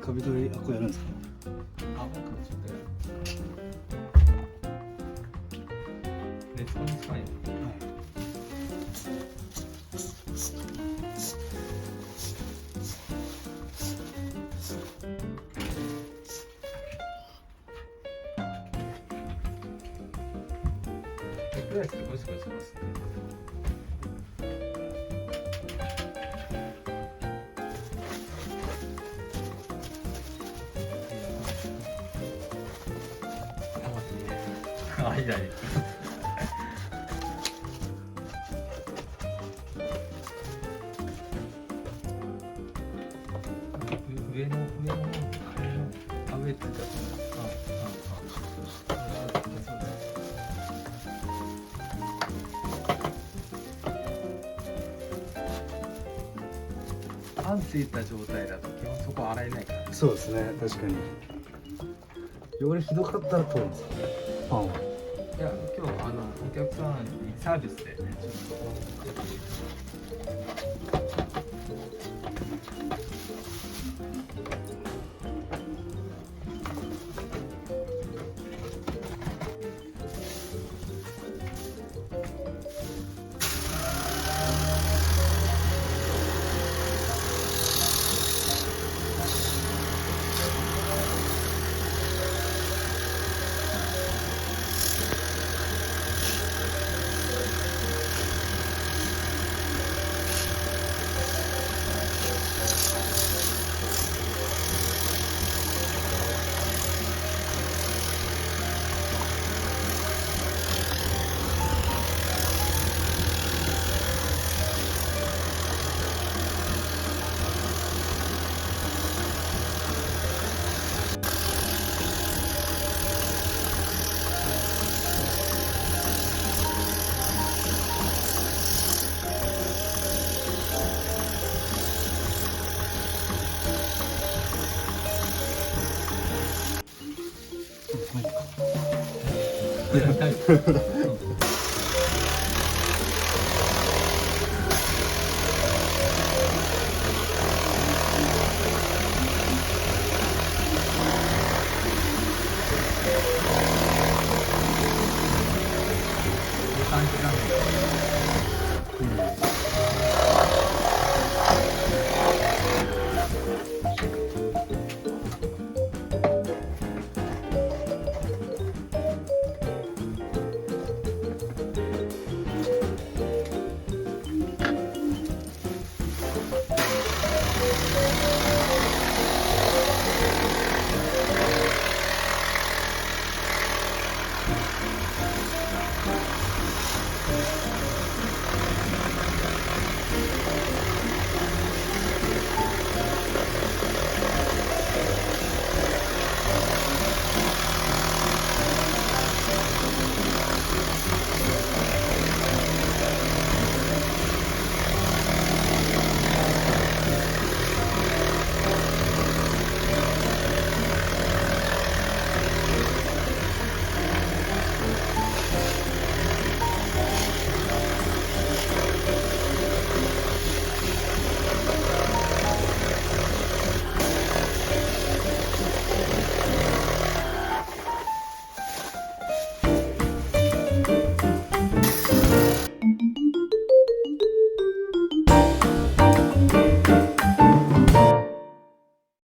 カビ取りこうやるんですか。あ、僕ちょっとレスポンスタイム。とりあえずゴシゴシしますね。あ、いいじゃない。上のあ、上って言ったパンついた状態だと基本そこ洗えないから。そうですね、確かに。汚れひどかったら取るんですか。パンを。いや、今日お客さんにサービスでちょっと感じなんで。